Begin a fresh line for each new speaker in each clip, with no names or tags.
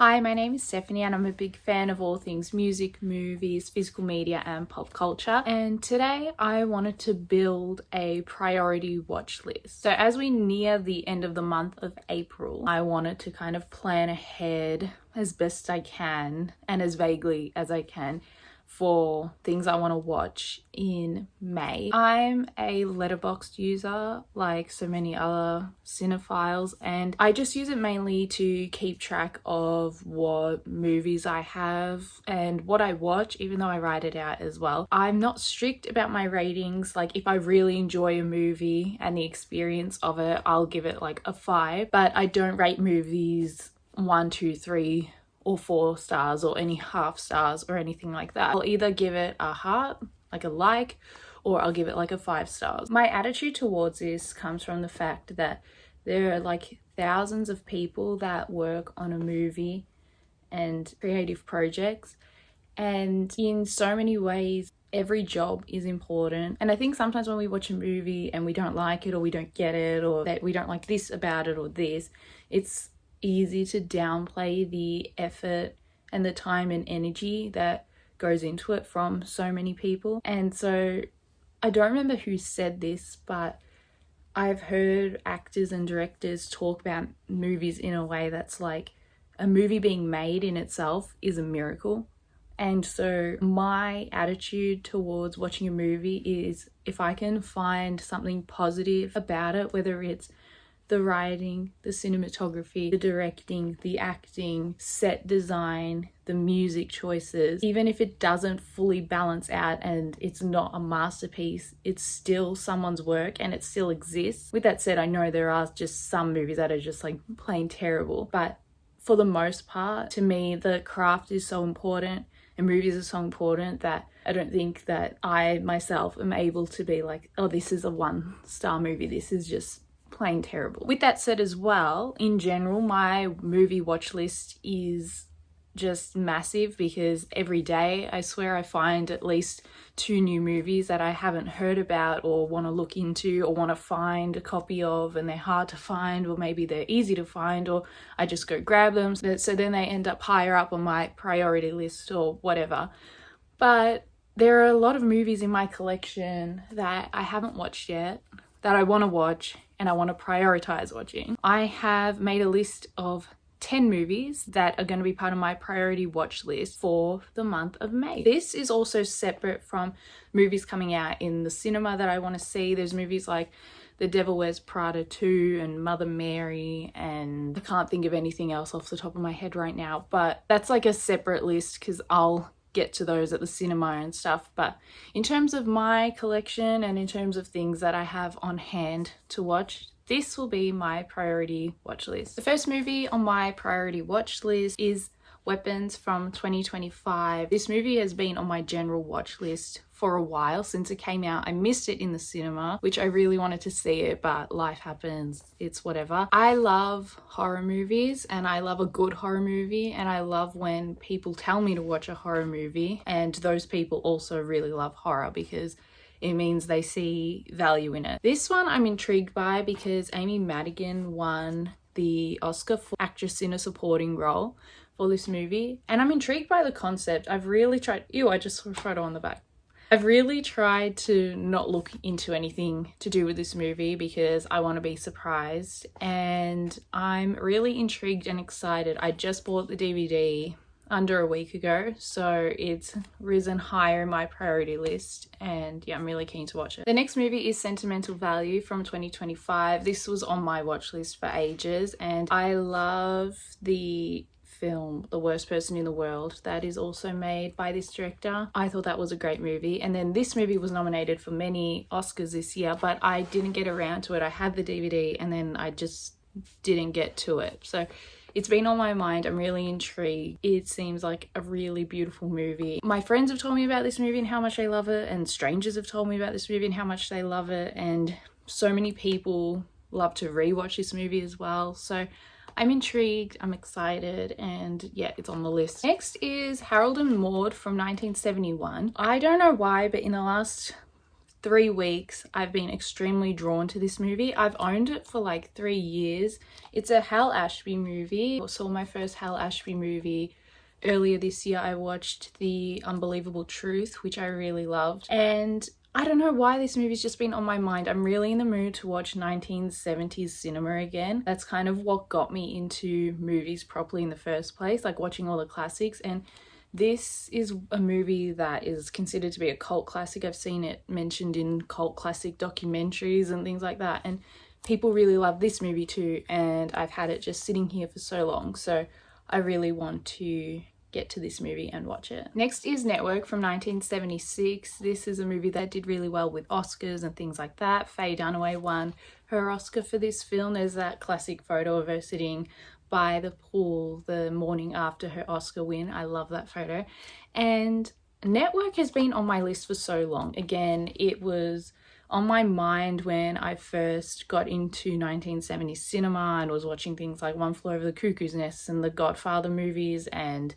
Hi, my name is Stephanie and I'm a big fan of all things music, movies, physical media and pop culture. And today I wanted to build a priority watch list. So as we near the end of the month of April, I wanted to kind of plan ahead as best I can and as vaguely as I can for things I want to watch in May. I'm a letterboxd user like so many other cinephiles, and I just use it mainly to keep track of what movies I have and what I watch, even though I write it out as well. I'm not strict about my ratings. Like if I really enjoy a movie and the experience of it, I'll give it like a 5, but I don't rate movies 1, 2, 3 or 4 stars or any half stars or anything like that. I'll either give it a heart, like a like, or I'll give it like a 5 stars. My attitude towards this comes from the fact that there are like thousands of people that work on a movie and creative projects, and in so many ways every job is important. And I think sometimes when we watch a movie and we don't like it or we don't get it or that we don't like this about it or this, it's easy to downplay the effort and the time and energy that goes into it from so many people. And so I don't remember who said this, but I've heard actors and directors talk about movies in a way that's like a movie being made in itself is a miracle. And so my attitude towards watching a movie is if I can find something positive about it, whether it's the writing, the cinematography, the directing, the acting, set design, the music choices, even if it doesn't fully balance out and it's not a masterpiece, it's still someone's work and it still exists. With that said, I know there are just some movies that are just like plain terrible, but for the most part, to me, the craft is so important and movies are so important that I don't think that I myself am able to be like, oh, this is a 1-star movie. This is just plain terrible. With that said as well, in general, my movie watch list is just massive because every day I swear I find at least 2 new movies that I haven't heard about or want to look into or want to find a copy of, and they're hard to find, or maybe they're easy to find, or I just go grab them. So then they end up higher up on my priority list or whatever. But there are a lot of movies in my collection that I haven't watched yet that I want to watch and I want to prioritize watching. I have made a list of 10 movies that are going to be part of my priority watch list for the month of May. This is also separate from movies coming out in the cinema that I want to see. There's movies like The Devil Wears Prada 2 and Mother Mary, and I can't think of anything else off the top of my head right now, but that's like a separate list because I'll get to those at the cinema and stuff. But in terms of my collection and in terms of things that I have on hand to watch, this will be my priority watch list. The first movie on my priority watch list is Weapons from 2025. This movie has been on my general watch list for a while since it came out. I missed it in the cinema, which I really wanted to see it, but life happens. It's whatever. I love horror movies and I love a good horror movie, and I love when people tell me to watch a horror movie and those people also really love horror because it means they see value in it. This one I'm intrigued by because Amy Madigan won the Oscar for Actress in a Supporting Role for this movie, and I'm intrigued by the concept. I've really tried, I just saw a photo on the back. I've really tried to not look into anything to do with this movie because I want to be surprised, and I'm really intrigued and excited. I just bought the DVD under a week ago, so it's risen higher in my priority list, and yeah, I'm really keen to watch it. The next movie is Sentimental Value from 2025. This was on my watch list for ages, and I love the film The Worst Person in the World that is also made by this director. I thought that was a great movie, and then this movie was nominated for many Oscars this year, but I didn't get around to it. I had the DVD and then I just didn't get to it, so it's been on my mind. I'm really intrigued. It seems like a really beautiful movie. My friends have told me about this movie and how much they love it, and strangers have told me about this movie and how much they love it, and so many people love to rewatch this movie as well. So I'm intrigued, I'm excited, and yeah, it's on the list. Next is Harold and Maude from 1971. I don't know why, but in the last 3 weeks I've been extremely drawn to this movie. I've owned it for like 3 years. It's a Hal Ashby movie. I saw my first Hal Ashby movie earlier this year. I watched The Unbelievable Truth, which I really loved, and I don't know why this movie's just been on my mind. I'm really in the mood to watch 1970s cinema again. That's kind of what got me into movies properly in the first place, like watching all the classics. And this is a movie that is considered to be a cult classic. I've seen it mentioned in cult classic documentaries and things like that. And people really love this movie too. And I've had it just sitting here for so long. So I really want to get to this movie and watch it. Next is Network from 1976. This is a movie that did really well with Oscars and things like that. Faye Dunaway won her Oscar for this film. There's that classic photo of her sitting by the pool the morning after her Oscar win. I love that photo. And Network has been on my list for so long. Again, it was on my mind when I first got into 1970s cinema and was watching things like One Flew Over the Cuckoo's Nest and the Godfather movies and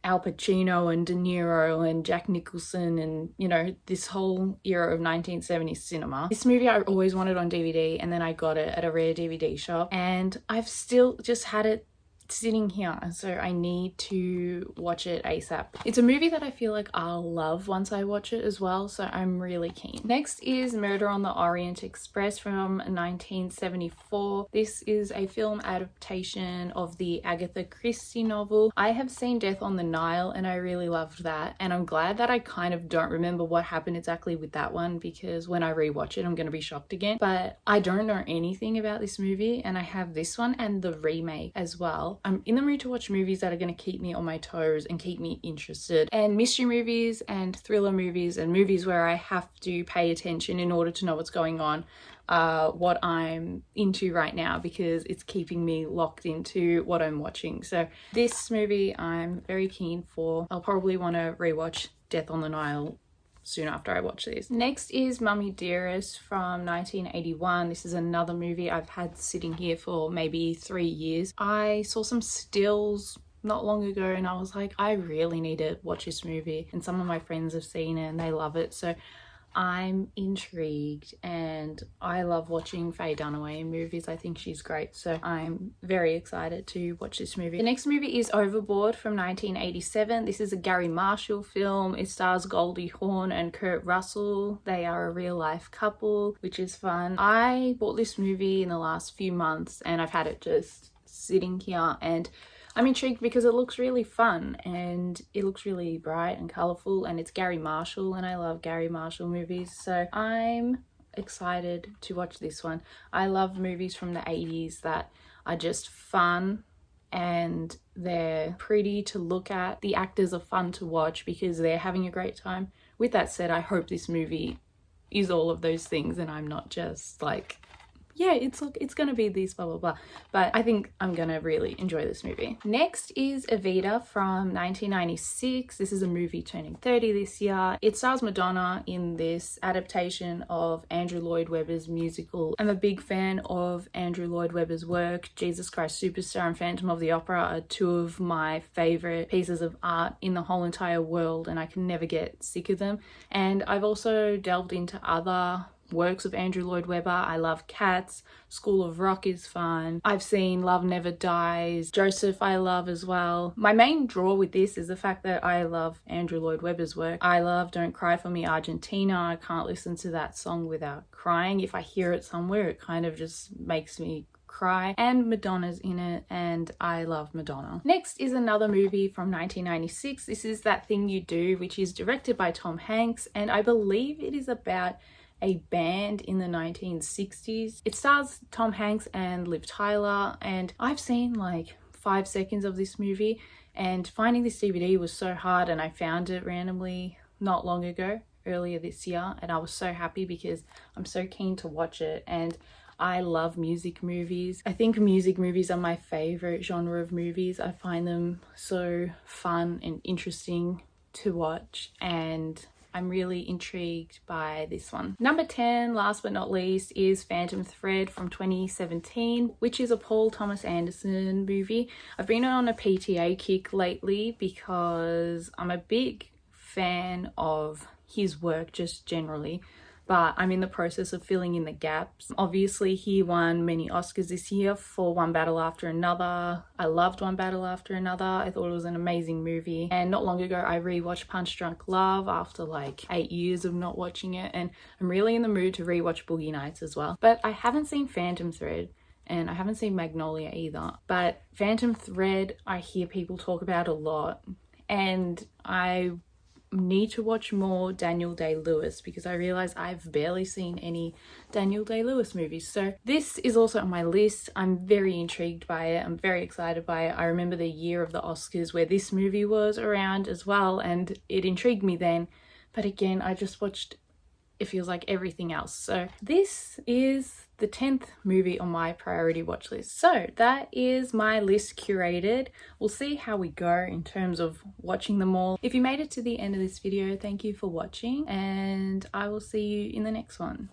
Al Pacino and De Niro and Jack Nicholson and, you know, this whole era of 1970s cinema. This movie I always wanted on DVD, and then I got it at a rare DVD shop, and I've still just had it sitting here, so I need to watch it ASAP. It's a movie that I feel like I'll love once I watch it as well, so I'm really keen. Next is Murder on the Orient Express from 1974. This is a film adaptation of the Agatha Christie novel. I have seen Death on the Nile and I really loved that, and I'm glad that I kind of don't remember what happened exactly with that one, because when I rewatch it I'm going to be shocked again. But I don't know anything about this movie, and I have this one and the remake as well. I'm in the mood to watch movies that are going to keep me on my toes and keep me interested. And mystery movies and thriller movies and movies where I have to pay attention in order to know what's going on are what I'm into right now, because it's keeping me locked into what I'm watching. So this movie I'm very keen for. I'll probably want to rewatch Death on the Nile soon after I watch this. Next is Mummy Dearest from 1981. This is another movie I've had sitting here for maybe 3 years. I saw some stills not long ago and I was like, I really need to watch this movie, and some of my friends have seen it and they love it, so I'm intrigued. And I love watching Faye Dunaway in movies. I think she's great, so I'm very excited to watch this movie. The next movie is Overboard from 1987. This is a Gary Marshall film. It stars Goldie Hawn and Kurt Russell. They are a real life couple, which is fun. I bought this movie in the last few months and I've had it just sitting here, and I'm intrigued because it looks really fun and it looks really bright and colourful, and it's Gary Marshall and I love Gary Marshall movies, so I'm excited to watch this one. I love movies from the 80s that are just fun and they're pretty to look at. The actors are fun to watch because they're having a great time. With that said, I hope this movie is all of those things and I'm not just like, yeah, it's gonna be this blah blah blah, but I think I'm gonna really enjoy this movie. Next is Evita from 1996. This is a movie turning 30 this year. It stars Madonna in this adaptation of Andrew Lloyd Webber's musical. I'm a big fan of Andrew Lloyd Webber's work. Jesus Christ Superstar and Phantom of the Opera are two of my favorite pieces of art in the whole entire world, and I can never get sick of them. And I've also delved into other works of Andrew Lloyd Webber. I love Cats, School of Rock is fun. I've seen Love Never Dies, Joseph I love as well. My main draw with this is the fact that I love Andrew Lloyd Webber's work. I love Don't Cry For Me Argentina. I can't listen to that song without crying. If I hear it somewhere, it kind of just makes me cry. And Madonna's in it and I love Madonna. Next is another movie from 1996. This is That Thing You Do, which is directed by Tom Hanks, and I believe it is about a band in the 1960s. It stars Tom Hanks and Liv Tyler, and I've seen like 5 seconds of this movie, and finding this DVD was so hard, and I found it randomly not long ago, earlier this year, and I was so happy because I'm so keen to watch it. And I love music movies. I think music movies are my favorite genre of movies. I find them so fun and interesting to watch, and I'm really intrigued by this one. Number 10, last but not least, is Phantom Thread from 2017, which is a Paul Thomas Anderson movie. I've been on a PTA kick lately because I'm a big fan of his work just generally, but I'm in the process of filling in the gaps. Obviously, he won many Oscars this year for One Battle After Another. I loved One Battle After Another. I thought it was an amazing movie. And not long ago, I rewatched Punch Drunk Love after like 8 years of not watching it. And I'm really in the mood to rewatch Boogie Nights as well. But I haven't seen Phantom Thread. And I haven't seen Magnolia either. But Phantom Thread, I hear people talk about a lot. And I need to watch more Daniel Day-Lewis because I realize I've barely seen any Daniel Day-Lewis movies. So this is also on my list. I'm very intrigued by it. I'm very excited by it. I remember the year of the Oscars where this movie was around as well, and it intrigued me then. But again, I just watched, it feels like, everything else. So this is the 10th movie on my priority watch list. So that is my list curated. We'll see how we go in terms of watching them all. If you made it to the end of this video, thank you for watching, and I will see you in the next one.